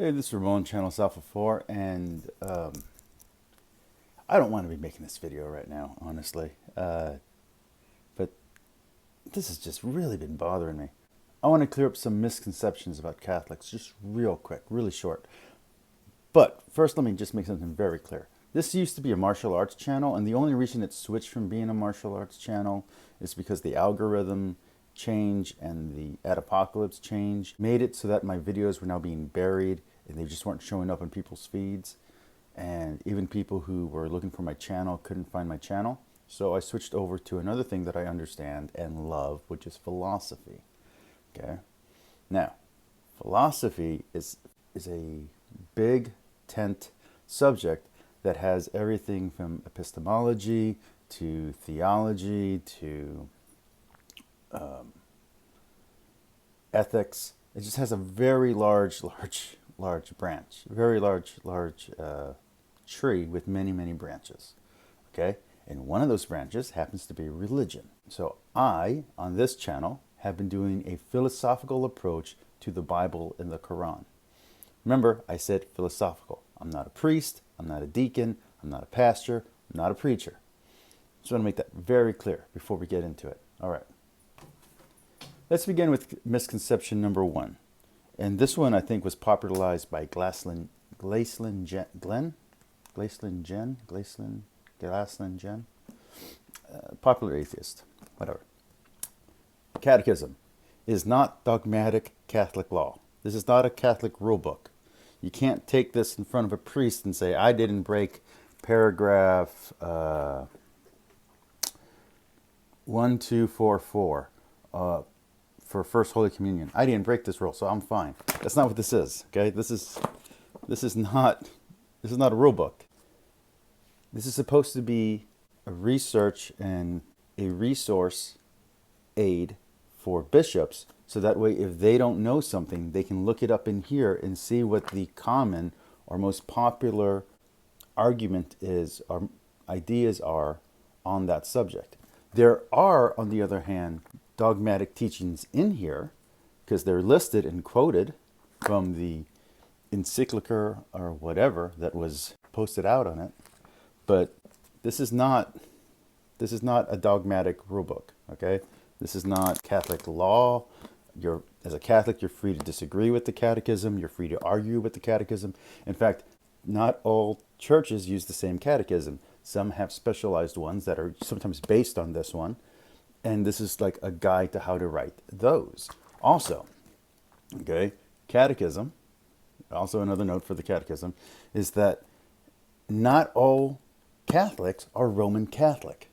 Hey, this is Ramon, Channel Alpha 4, and I don't want to be making this video right now, honestly. But this has just really been bothering me. I want to clear up some misconceptions about Catholics, just real quick, really short. But first, let me just make something very clear. This used to be a martial arts channel, and the only reason it switched from being a martial arts channel is because the algorithm change and the Apocalypse change made it so that my videos were now being buried and they just weren't showing up in people's feeds. And even people who were looking for my channel couldn't find my channel. So I switched over to another thing that I understand and love, which is philosophy. Okay. Now, philosophy is a big tent subject that has everything from epistemology to theology to ethics. It just has a very large branch, very large tree with many branches. Okay, and one of those branches happens to be religion. So I, on this channel, have been doing a philosophical approach to the Bible and the Quran. Remember, I said philosophical. I'm not a priest, I'm not a deacon, I'm not a pastor, I'm not a preacher. Just want to make that very clear before we get into it. All right. Let's begin with misconception number 1. And this one, I think, was popularized by Glaslyn Jen, popular atheist, whatever. Catechism is not dogmatic Catholic law. This is not a Catholic rule book. You can't take this in front of a priest and say, I didn't break paragraph 1244 for First Holy Communion. I didn't break this rule, so I'm fine. That's not what this is. Okay, this is not a rule book. This is supposed to be a research and a resource aid for bishops, so that way if they don't know something, they can look it up in here and see what the common or most popular argument is or ideas are on that subject. There are, on the other hand, dogmatic teachings in here because they're listed and quoted from the encyclica or whatever that was posted out on it. But this is not a dogmatic rule book, okay? This is not Catholic law. As a Catholic, you're free to disagree with the catechism. You're free to argue with the catechism. In fact, not all churches use the same catechism. Some have specialized ones that are sometimes based on this one. And this is like a guide to how to write those. Also, okay, catechism, also another note for the catechism, is that not all Catholics are Roman Catholic.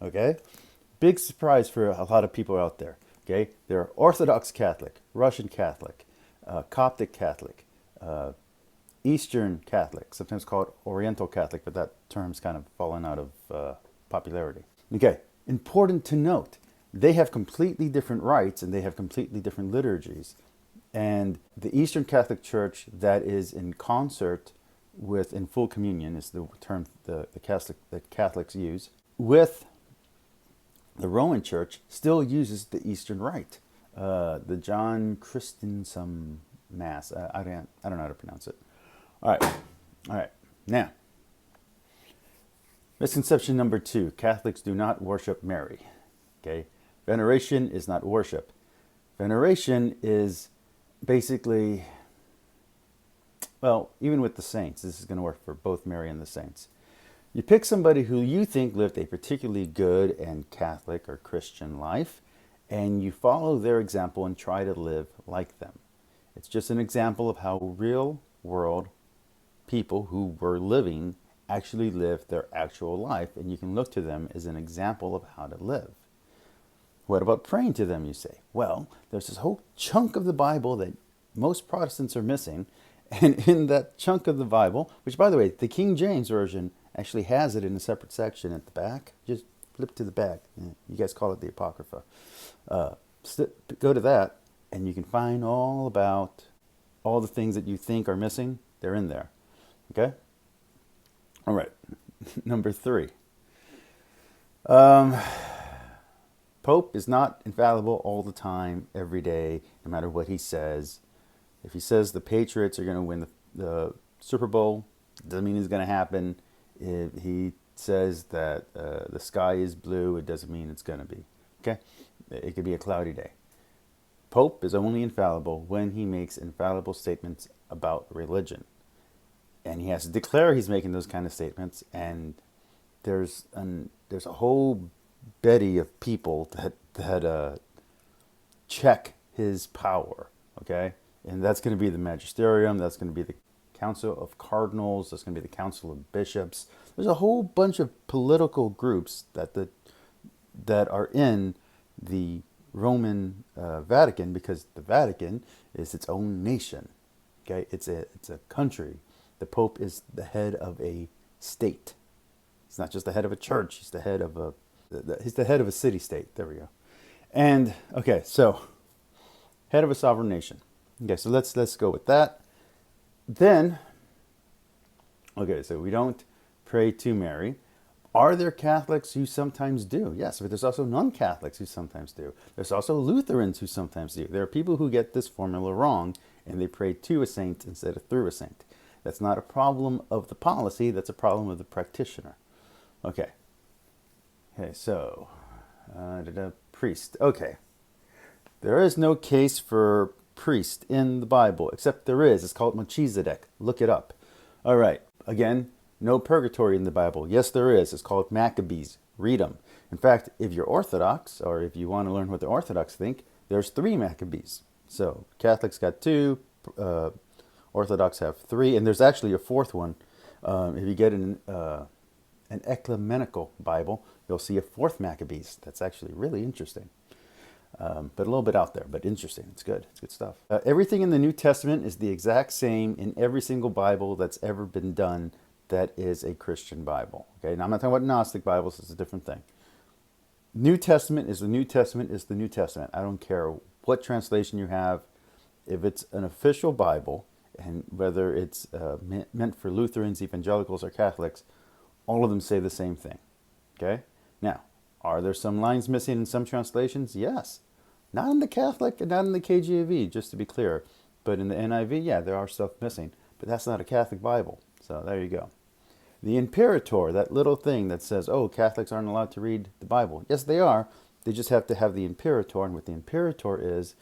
Okay? Big surprise for a lot of people out there. Okay? There are Orthodox Catholic, Russian Catholic, Coptic Catholic, Eastern Catholic, sometimes called Oriental Catholic, but that term's kind of fallen out of popularity. Okay, important to note, they have completely different rites and they have completely different liturgies. And the Eastern Catholic Church that is in concert with, in full communion is the term the Catholics use, with the Roman Church still uses the Eastern Rite, the John Christensen Mass. I don't know how to pronounce it. All right. Now, misconception number 2: Catholics do not worship Mary. Okay, veneration is not worship. Veneration is basically, well, even with the saints, this is going to work for both Mary and the saints. You pick somebody who you think lived a particularly good and Catholic or Christian life, and you follow their example and try to live like them. It's just an example of how real world people who were living actually lived their actual life, and you can look to them as an example of how to live. What about praying to them, you say? Well, there's this whole chunk of the Bible that most Protestants are missing, and in that chunk of the Bible, which, by the way, the King James Version actually has it in a separate section at the back. Just flip to the back. You guys call it the Apocrypha. Go to that, and you can find all about all the things that you think are missing. They're in there. Okay? All right. Number 3. Pope is not infallible all the time, every day, no matter what he says. If he says the Patriots are going to win the Super Bowl, it doesn't mean it's going to happen. If he says that the sky is blue, it doesn't mean it's going to be. Okay? It could be a cloudy day. Pope is only infallible when he makes infallible statements about religion. And he has to declare he's making those kind of statements. And there's a whole bevy of people that check his power. Okay? And that's going to be the magisterium. That's going to be the Council of Cardinals. That's going to be the Council of Bishops. There's a whole bunch of political groups that are in the Roman Vatican, because the Vatican is its own nation. Okay, it's a country. The Pope is the head of a state. He's not just the head of a church. He's the head of a city-state. There we go. And okay, so head of a sovereign nation. Okay, so let's go with that. Then, okay, so we don't pray to Mary. Are there Catholics who sometimes do? Yes, but there's also non-Catholics who sometimes do. There's also Lutherans who sometimes do. There are people who get this formula wrong, and they pray to a saint instead of through a saint. That's not a problem of the policy. That's a problem of the practitioner. Okay. Okay, so, priest. Okay. There is no case for priest in the Bible, except there is. It's called Melchizedek. Look it up. All right. Again, no purgatory in the Bible. Yes, there is. It's called Maccabees. Read them. In fact, if you're Orthodox, or if you want to learn what the Orthodox think, there's 3 Maccabees. So Catholics got 2, Orthodox have 3, and there's actually a 4th one. If you get an ecumenical Bible, you'll see a 4th Maccabees. That's actually really interesting. But a little bit out there, but interesting. It's good. It's good stuff. Everything in the New Testament is the exact same in every single Bible that's ever been done that is a Christian Bible. Okay, now I'm not talking about Gnostic Bibles. It's a different thing. New Testament is the New Testament is the New Testament. I don't care what translation you have. If it's an official Bible, and whether it's meant for Lutherans, evangelicals, or Catholics, all of them say the same thing. Okay? Now, are there some lines missing in some translations? Yes. Not in the Catholic and not in the KJV, just to be clear. But in the NIV, yeah, there are stuff missing. But that's not a Catholic Bible. So there you go. The Imperator, that little thing that says, oh, Catholics aren't allowed to read the Bible. Yes, they are. They just have to have the Imperator. And what the Imperator is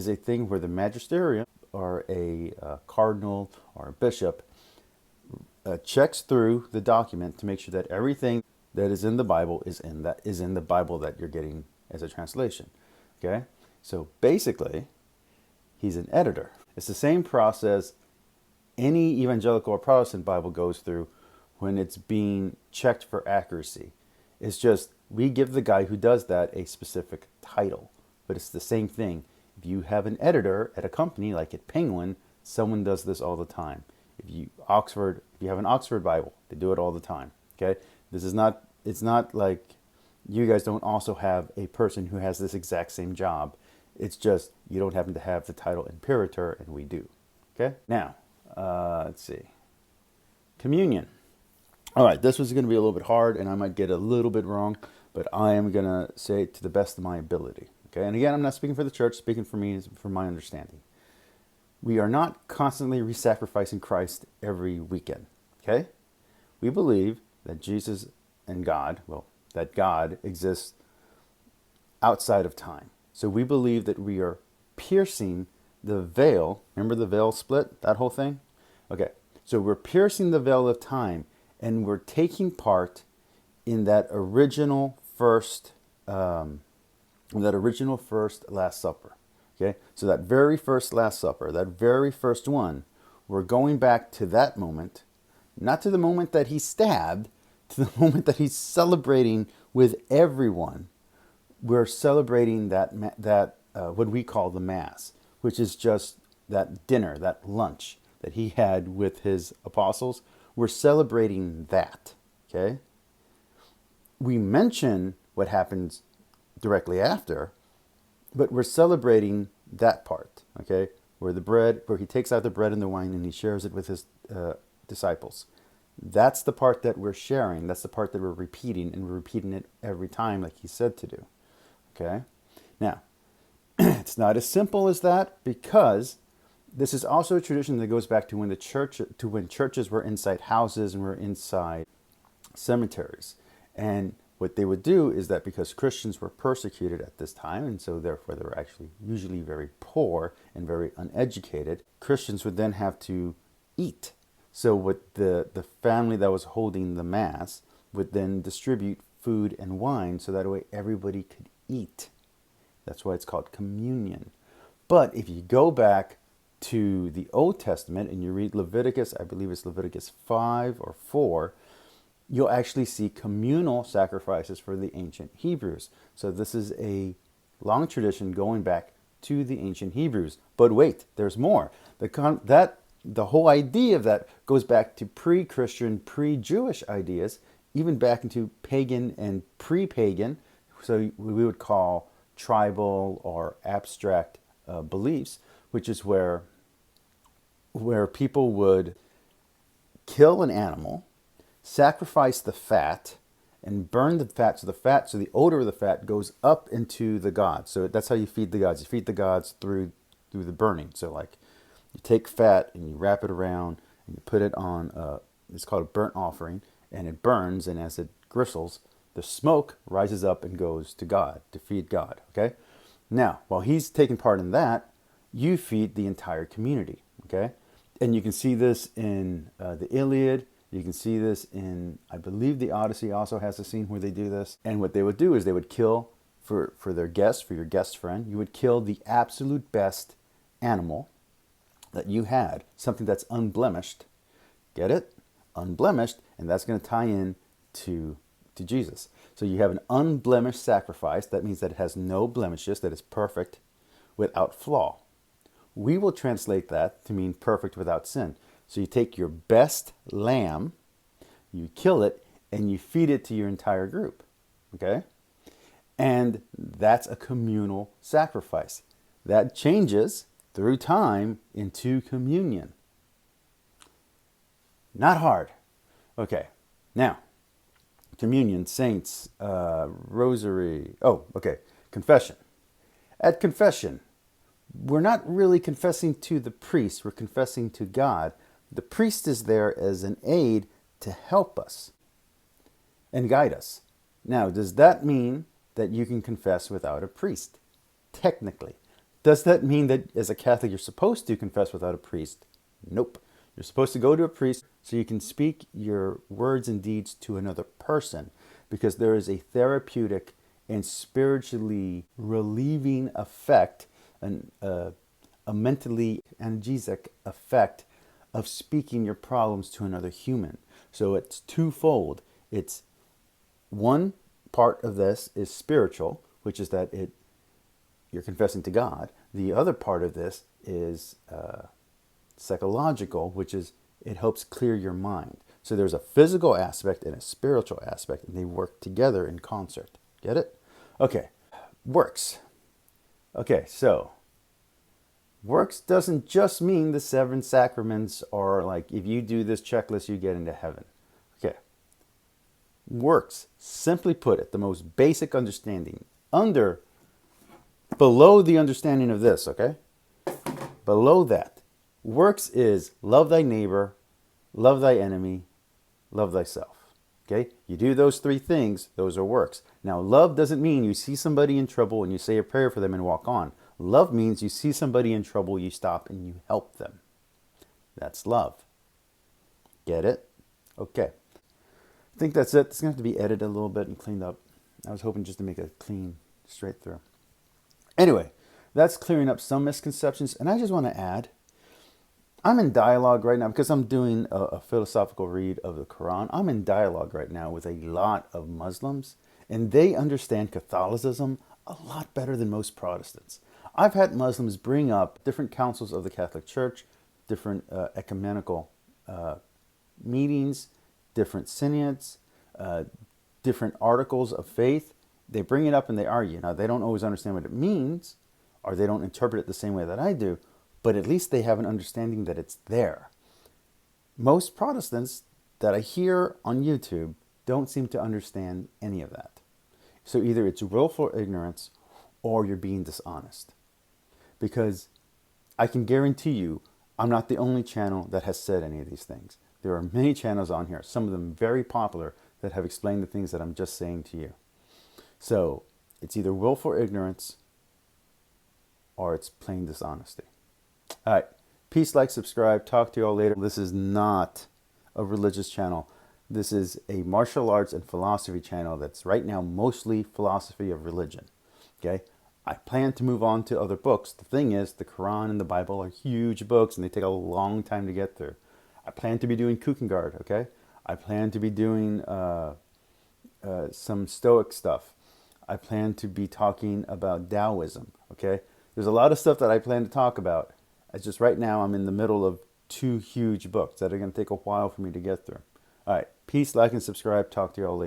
a thing where the magisterium or a cardinal or a bishop checks through the document to make sure that everything that is in the Bible is in the Bible that you're getting as a translation. Okay? So basically, he's an editor. It's the same process any evangelical or Protestant Bible goes through when it's being checked for accuracy. It's just we give the guy who does that a specific title, but it's the same thing. If you have an editor at a company like at Penguin, someone does this all the time. If you have an Oxford Bible, they do it all the time. Okay? It's not like you guys don't also have a person who has this exact same job. It's just you don't happen to have the title Imperator, and we do. Okay? Now, let's see. Communion. All right, this was going to be a little bit hard, and I might get a little bit wrong, but I am going to say it to the best of my ability. Okay? And again, I'm not speaking for the church, speaking for me, from my understanding. We are not constantly re-sacrificing Christ every weekend. Okay? We believe that Jesus and God, that God exists outside of time. So we believe that we are piercing the veil. Remember the veil split, that whole thing? Okay, so we're piercing the veil of time, and we're taking part in that original first Last Supper. Okay, so that very first Last Supper, that very first one, we're going back to that moment, not to the moment that he stabbed, to the moment that he's celebrating with everyone. We're celebrating that what we call the Mass, which is just that dinner, that lunch that he had with his apostles. We're celebrating that, okay? We mention what happens directly after, but we're celebrating that part, okay? Where he takes out the bread and the wine and he shares it with his disciples. That's the part that we're sharing. That's the part that we're repeating, and we're repeating it every time like he said to do. Okay? Now, it's not as simple as that, because This is also a tradition that goes back to when churches were inside houses and were inside cemeteries. And what they would do is that because Christians were persecuted at this time, and so therefore they were actually usually very poor and very uneducated, Christians would then have to eat. So what the family that was holding the mass would then distribute food and wine so that way everybody could eat. That's why it's called communion. But if you go back to the Old Testament and you read Leviticus, I believe it's Leviticus 5 or 4, you'll actually see communal sacrifices for the ancient Hebrews. So this is a long tradition going back to the ancient Hebrews. But wait, there's more. The whole idea of that goes back to pre-Christian, pre-Jewish ideas, even back into pagan and pre-pagan, so we would call tribal or abstract beliefs, which is where people would kill an animal, sacrifice the fat, and burn the fat. So the odor of the fat goes up into the gods. So that's how you feed the gods. You feed the gods through the burning. So like you take fat and you wrap it around and you put it on, it's called a burnt offering, and it burns. And as it gristles, the smoke rises up and goes to God, to feed God. Okay. Now, while he's taking part in that, you feed the entire community. Okay. And you can see this in the Iliad. You can see this in, I believe the Odyssey also has a scene where they do this. And what they would do is they would kill for their guest, for your guest friend, you would kill the absolute best animal that you had, something that's unblemished. Get it? Unblemished, and that's going to tie in to Jesus. So you have an unblemished sacrifice. That means that it has no blemishes, that it's perfect without flaw. We will translate that to mean perfect without sin. So you take your best lamb, you kill it, and you feed it to your entire group. Okay? And that's a communal sacrifice. That changes through time into communion. Not hard. Okay. Now, communion, saints, rosary. Oh, okay. Confession. At confession, we're not really confessing to the priest, we're confessing to God. The priest is there as an aid to help us and guide us. Now, does that mean that you can confess without a priest? Technically. Does that mean that as a Catholic you're supposed to confess without a priest? Nope. You're supposed to go to a priest so you can speak your words and deeds to another person, because there is a therapeutic and spiritually relieving effect, a mentally analgesic effect of speaking your problems to another human. So it's twofold. It's one part of this is spiritual, which is that you're confessing to God. The other part of this is psychological, which is it helps clear your mind. So there's a physical aspect and a spiritual aspect, and they work together in concert. Get it? Okay. Works. Okay, so works doesn't just mean the 7 sacraments or like if you do this checklist, you get into heaven. Okay. Works, simply put it, the most basic understanding, below the understanding of this, okay? Below that, works is love thy neighbor, love thy enemy, love thyself. Okay? You do those 3 things, those are works. Now, love doesn't mean you see somebody in trouble and you say a prayer for them and walk on. Love means you see somebody in trouble, you stop and you help them. That's love. Get it? Okay. I think that's it. It's going to have to be edited a little bit and cleaned up. I was hoping just to make a clean, straight through. Anyway, that's clearing up some misconceptions. And I just want to add, I'm in dialogue right now because I'm doing a philosophical read of the Quran. I'm in dialogue right now with a lot of Muslims, and they understand Catholicism a lot better than most Protestants. I've had Muslims bring up different councils of the Catholic Church, different ecumenical meetings, different synods, different articles of faith. They bring it up and they argue. Now, they don't always understand what it means, or they don't interpret it the same way that I do, but at least they have an understanding that it's there. Most Protestants that I hear on YouTube don't seem to understand any of that. So either it's willful ignorance or you're being dishonest. Because I can guarantee you I'm not the only channel that has said any of these things. There are many channels on here, some of them very popular, that have explained the things that I'm just saying to you. So it's either willful ignorance or it's plain dishonesty. All right. Peace, like, subscribe. Talk to you all later. This is not a religious channel. This is a martial arts and philosophy channel that's right now mostly philosophy of religion. Okay? I plan to move on to other books. The thing is, the Quran and the Bible are huge books and they take a long time to get through. I plan to be doing Kierkegaard, okay? I plan to be doing some Stoic stuff. I plan to be talking about Taoism, okay? There's a lot of stuff that I plan to talk about. It's just right now I'm in the middle of 2 huge books that are going to take a while for me to get through. All right. Peace, like, and subscribe. Talk to you all later.